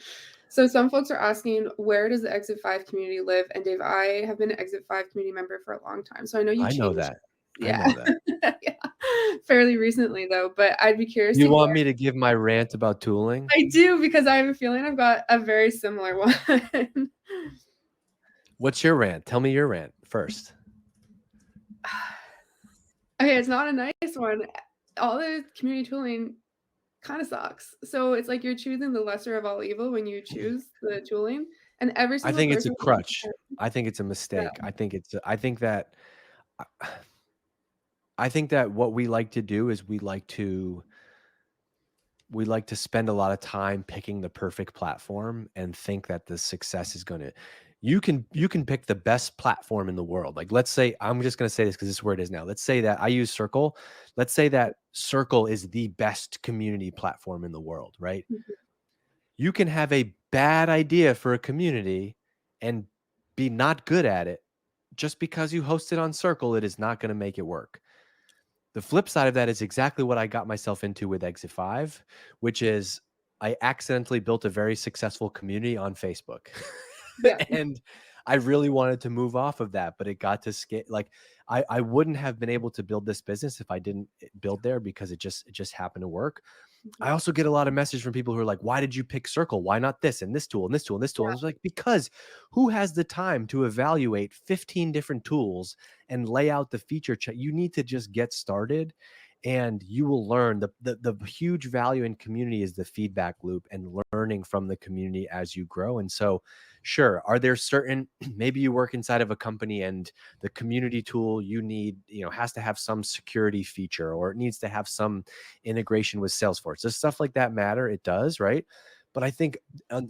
S2: So some folks are asking, where does the Exit 5 community live? And Dave, I have been an Exit 5 community member for a long time. So I know you changed.
S1: I know that.
S2: Yeah. Yeah. Fairly recently though, but I'd be curious.
S1: You want me to give my rant about tooling?
S2: I do, because I have a feeling I've got a very similar one.
S1: What's your rant? Tell me your rant first.
S2: Okay, it's not a nice one. All the community tooling kind of sucks. So it's like you're choosing the lesser of all evil when you choose the tooling. And every single
S1: I think it's a crutch. I think it's a mistake. Yeah. I think that what we like to do is we like to spend a lot of time picking the perfect platform and think that the success is going to, you can pick the best platform in the world. Like, let's say, I'm just going to say this because this is where it is now. Let's say that I use Circle. Let's say that Circle is the best community platform in the world, right? Mm-hmm. You can have a bad idea for a community and be not good at it. Just because you host it on Circle, it is not going to make it work. The flip side of that is exactly what I got myself into with Exit 5, which is I accidentally built a very successful community on Facebook. Yeah. And I really wanted to move off of that, but it got to scale. Like I wouldn't have been able to build this business if I didn't build there, because it just happened to work. I also get a lot of messages from people who are like, why did you pick Circle? Why not this and this tool and this tool and this tool? And it's like, because who has the time to evaluate 15 different tools and lay out the feature check? You need to just get started, and you will learn. The huge value in community is the feedback loop and learning from the community as you grow. And so, sure, are there certain, maybe you work inside of a company and the community tool you need, has to have some security feature, or it needs to have some integration with Salesforce. Does stuff like that matter? It does, right? But I think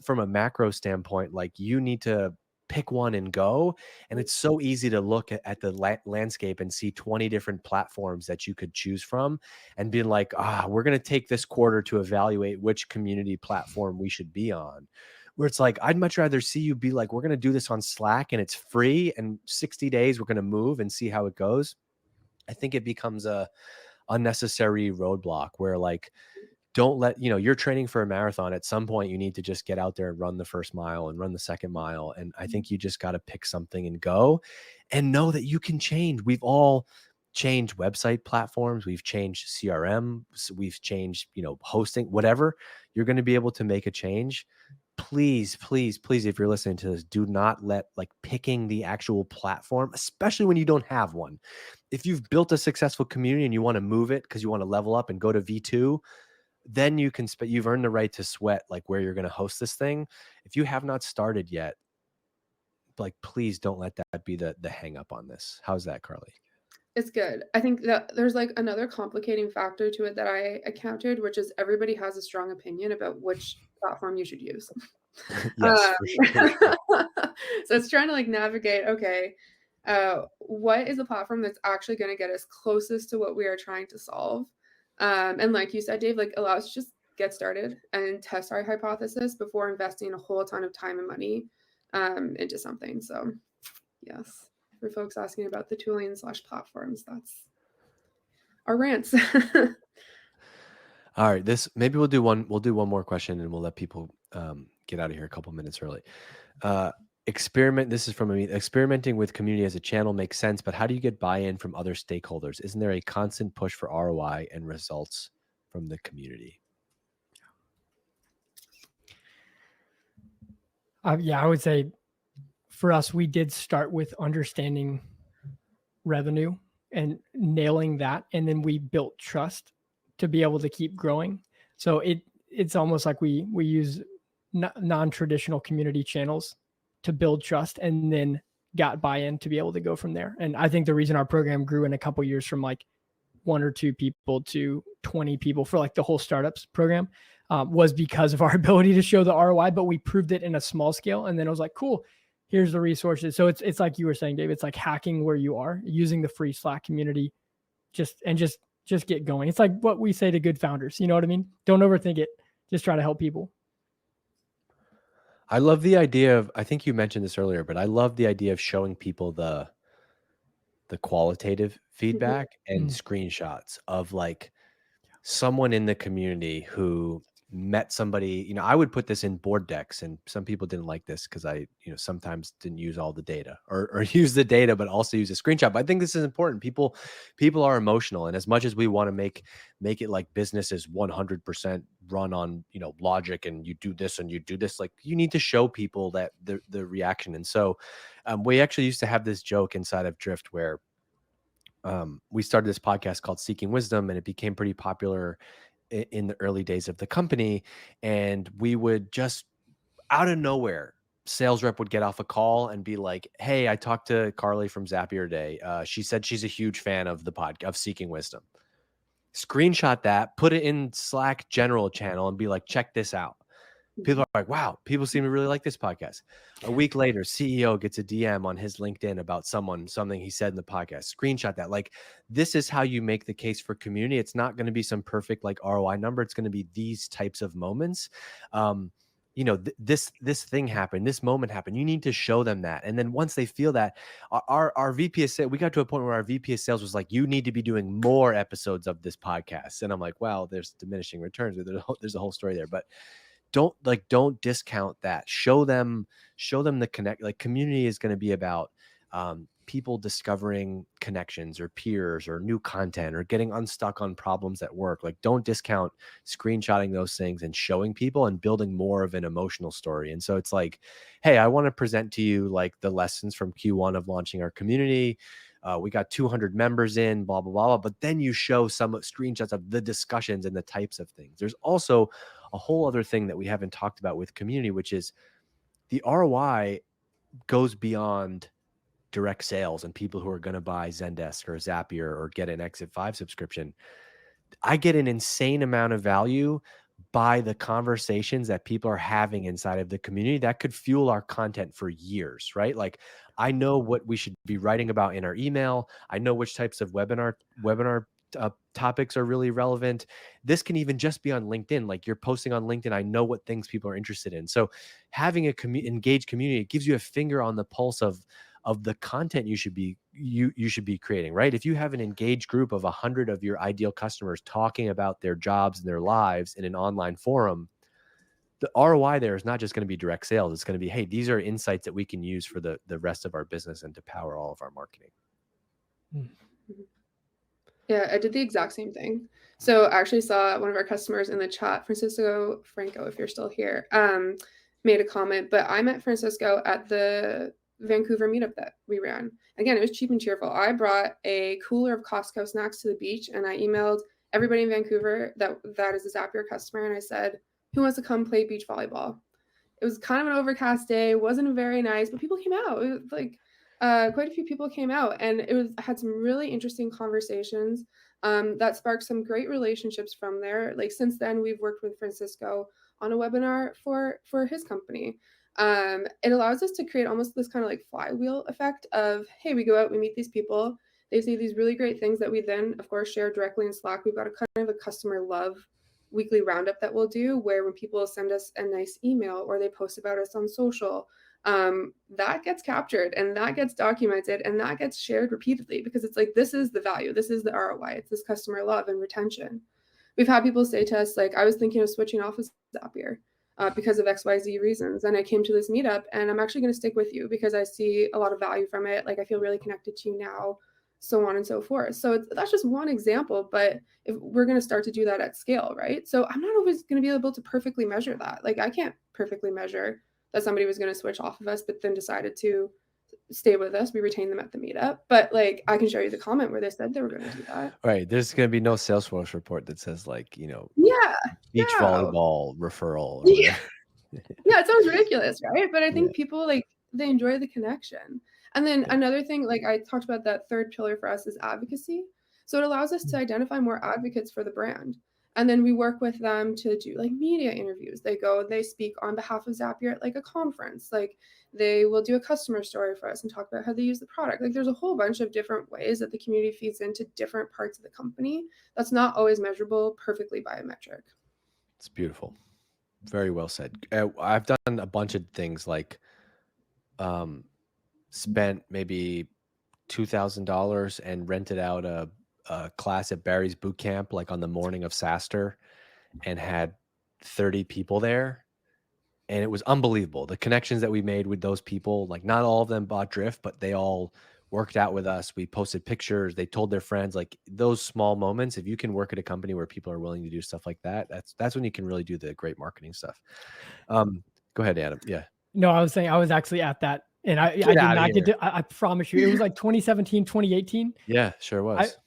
S1: from a macro standpoint, like, you need to pick one and go. And it's so easy to look at the landscape and see 20 different platforms that you could choose from and be like, we're going to take this quarter to evaluate which community platform we should be on. Where it's like, I'd much rather see you be like, we're going to do this on Slack and it's free, and 60 days we're going to move and see how it goes. I think it becomes a unnecessary roadblock where, like, don't let, you're training for a marathon. At some point, you need to just get out there and run the first mile and run the second mile. And I think you just got to pick something and go, and know that you can change. We've all changed website platforms. We've changed CRM. We've changed, hosting, whatever. You're going to be able to make a change. Please, please, please, if you're listening to this, do not let, like, picking the actual platform, especially when you don't have one. If you've built a successful community and you want to move it because you want to level up and go to V2, then you can you've earned the right to sweat, like, where you're going to host this thing. If you have not started yet, like, please don't let that be the hang up on this. How's that, Carly?
S2: It's good. I think that there's, like, another complicating factor to it that I encountered, which is everybody has a strong opinion about which platform you should use.
S1: Yes, for sure.
S2: So it's trying to, like, navigate, okay, what is a platform that's actually going to get us closest to what we are trying to solve? And like you said, Dave, like, allow us to just get started and test our hypothesis before investing a whole ton of time and money into something. So yes, for folks asking about the tooling / platforms, that's our rants.
S1: All right, maybe we'll do one more question and we'll let people get out of here a couple minutes early. This is from me. Experimenting with community as a channel makes sense, but how do you get buy-in from other stakeholders? Isn't there a constant push for ROI and results from the community?
S3: Yeah, I would say for us, we did start with understanding revenue and nailing that, and then we built trust to be able to keep growing. So it's almost like we use non-traditional community channels to build trust, and then got buy-in to be able to go from there. And I think the reason our program grew in a couple of years from like 1 or 2 people to 20 people for like the whole startups program was because of our ability to show the ROI, but we proved it in a small scale. And then it was like, cool, here's the resources. So it's like you were saying, Dave, it's like hacking where you are, using the free Slack community, just get going. It's like what we say to good founders. You know what I mean? Don't overthink it. Just try to help people.
S1: I love the idea of, I think you mentioned this earlier, but I love the idea of showing people the qualitative feedback and screenshots of, like, someone in the community who met somebody. I would put this in board decks, and some people didn't like this because I, sometimes didn't use all the data or use the data, but also use a screenshot. But I think this is important. People are emotional. And as much as we want to make it like business is 100% run on, logic, and you do this and you do this, like, you need to show people that the reaction. And so we actually used to have this joke inside of Drift where we started this podcast called Seeking Wisdom, and it became pretty popular in the early days of the company. And we would just, out of nowhere, sales rep would get off a call and be like, hey, I talked to Carly from Zapier today. She said she's a huge fan of the podcast of Seeking Wisdom. Screenshot that, put it in Slack general channel, and be like, check this out. People are like, wow, people seem to really like this podcast. A week later, CEO gets a DM on his LinkedIn about something he said in the podcast. Screenshot that. Like, this is how you make the case for community. It's not going to be some perfect, like, ROI number. It's going to be these types of moments. This thing happened, this moment happened. You need to show them that. And then once they feel that, our VP of sales, we got to a point where our VP of sales was like, you need to be doing more episodes of this podcast. And I'm like, wow, there's diminishing returns. There's a whole story there. But don't discount that. Show them the connect. Like, community is going to be about people discovering connections or peers or new content or getting unstuck on problems at work. Like, don't discount screenshotting those things and showing people and building more of an emotional story. And so it's like, hey, I want to present to you like the lessons from Q1 of launching our community. We got 200 members in, blah, blah, blah, blah. But then you show some screenshots of the discussions and the types of things. There's also a whole other thing that we haven't talked about with community, which is the ROI goes beyond direct sales and people who are going to buy Zendesk or Zapier or get an Exit 5 subscription. I get an insane amount of value by the conversations that people are having inside of the community that could fuel our content for years, right? Like, I know what we should be writing about in our email. I know which types of webinar topics are really relevant. This can even just be on LinkedIn. Like, you're posting on LinkedIn, I know what things people are interested in. So having a engaged community, it gives you a finger on the pulse of the content you should be creating, right? If you have an engaged group of 100 of your ideal customers talking about their jobs and their lives in an online forum, the ROI there is not just going to be direct sales. It's going to be, hey, these are insights that we can use for the rest of our business and to power all of our marketing.
S2: Yeah, I did the exact same thing. So I actually saw one of our customers in the chat, Francisco Franco, if you're still here, made a comment, but I met Francisco at the Vancouver meetup that we ran. Again, it was cheap and cheerful. I brought a cooler of Costco snacks to the beach, and I emailed everybody in Vancouver that is a Zapier customer, and I said, who wants to come play beach volleyball? It was kind of an overcast day, wasn't very nice, but people came out. It was like quite a few people came out, and I had some really interesting conversations that sparked some great relationships from there. Like, since then, we've worked with Francisco on a webinar for his company. It allows us to create almost this kind of like flywheel effect of, hey, we go out, we meet these people, they say these really great things that we then, of course, share directly in Slack. We've got a kind of a customer love weekly roundup that we'll do, where when people send us a nice email or they post about us on social, that gets captured and that gets documented and that gets shared repeatedly, because it's like, this is the value, this is the ROI, it's this customer love and retention. We've had people say to us, like, I was thinking of switching off of Zapier because of XYZ reasons, and I came to this meetup and I'm actually going to stick with you because I see a lot of value from it. Like, I feel really connected to you now, so on and so forth. So that's just one example, but if we're going to start to do that at scale, right? So I'm not always going to be able to perfectly measure that. Like, I can't perfectly measure that somebody was going to switch off of us, but then decided to stay with us. We retained them at the meetup, but like, I can show you the comment where they said they were going to do that.
S1: Right. There's going to be no Salesforce report that says, like,
S2: Yeah.
S1: beach volleyball referral.
S2: Yeah. Yeah, it sounds ridiculous, right? But I think people, like, they enjoy the connection. And then another thing, like I talked about, that third pillar for us is advocacy. So it allows us to identify more advocates for the brand. And then we work with them to do like media interviews. They go and they speak on behalf of Zapier at like a conference. Like, they will do a customer story for us and talk about how they use the product. Like, there's a whole bunch of different ways that the community feeds into different parts of the company. That's not always measurable perfectly by a metric.
S1: It's beautiful. Very well said. I've done a bunch of things, like spent maybe $2,000 and rented out a class at Barry's boot camp, like on the morning of SaaStr, and had 30 people there. And it was unbelievable. The connections that we made with those people, like, not all of them bought Drift, but they all worked out with us. We posted pictures. They told their friends. Like, those small moments, if you can work at a company where people are willing to do stuff like that, that's when you can really do the great marketing stuff. Go ahead, Adam. Yeah.
S3: No, I was saying I was actually at that, and I did not get to, I promise you, it was like 2017, 2018.
S1: Yeah, sure was.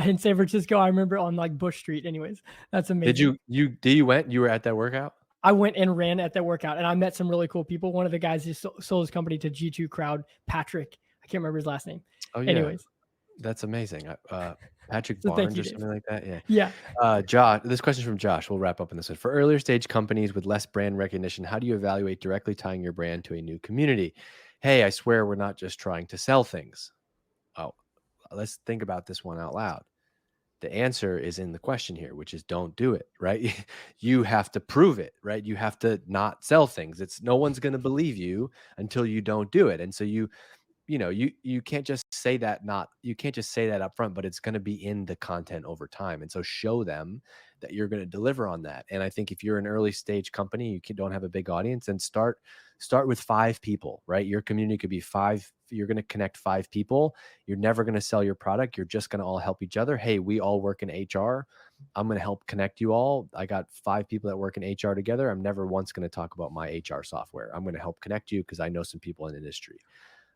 S3: In San Francisco, I remember, on like Bush Street. Anyways, that's amazing.
S1: You were at that workout?
S3: I went and ran at that workout, and I met some really cool people. One of the guys who sold his company to G2 Crowd, Patrick. I can't remember his last name.
S1: Oh, yeah.
S3: Anyways,
S1: that's amazing. Patrick Barnes or something like that. Yeah.
S3: Yeah.
S1: Josh, this question is from Josh. We'll wrap up in this one. For earlier stage companies with less brand recognition, how do you evaluate directly tying your brand to a new community? Hey, I swear we're not just trying to sell things. Oh, let's think about this one out loud. The answer is in the question here, which is don't do it, right? You have to prove it, right? You have to not sell things. No one's going to believe you until you don't do it. And so you can't just say that, you can't just say that up front, but it's going to be in the content over time. And so show them that you're going to deliver on that. And I think if you're an early stage company, don't have a big audience, and start with 5 people, right? Your community could be 5. You're going to connect 5 people. You're never going to sell your product. You're just going to all help each other. Hey, we all work in HR. I'm going to help connect you all. I got 5 people that work in HR together. I'm never once going to talk about my HR software. I'm going to help connect you because I know some people in the industry.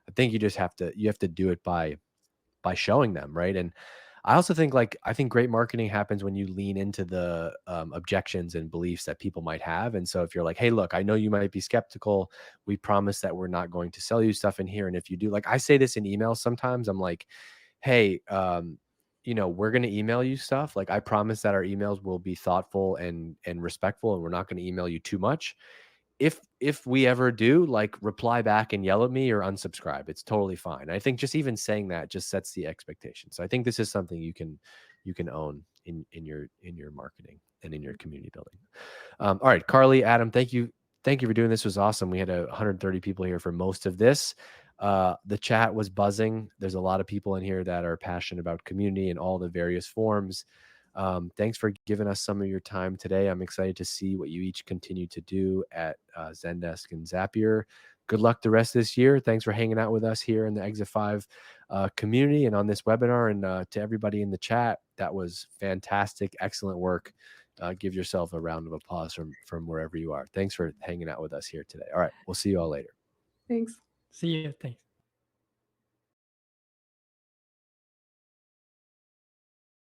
S1: I think you just have to do it by showing them, right? And I also think I think great marketing happens when you lean into the objections and beliefs that people might have. And so if you're like, hey, look, I know you might be skeptical. We promise that we're not going to sell you stuff in here. And if you do, like I say this in emails sometimes, I'm like, hey, we're going to email you stuff. Like I promise that our emails will be thoughtful and respectful, and we're not going to email you too much. If we ever do, like, reply back and yell at me or unsubscribe, it's totally fine. I think just even saying that just sets the expectation. So I think this is something you can own in your marketing and in your community building. All right, Carly, Adam, thank you for doing this. It was awesome. We had 130 people here for most of this. The chat was buzzing. There's a lot of people in here that are passionate about community and all the various forms. Thanks for giving us some of your time today. I'm excited to see what you each continue to do at Zendesk and Zapier. Good luck the rest of this year. Thanks for hanging out with us here in the Exit 5 community and on this webinar. And to everybody in the chat, that was fantastic. Excellent work. Give yourself a round of applause from wherever you are. Thanks for hanging out with us here today. All right. We'll see you all later.
S2: Thanks.
S3: See you. Thanks.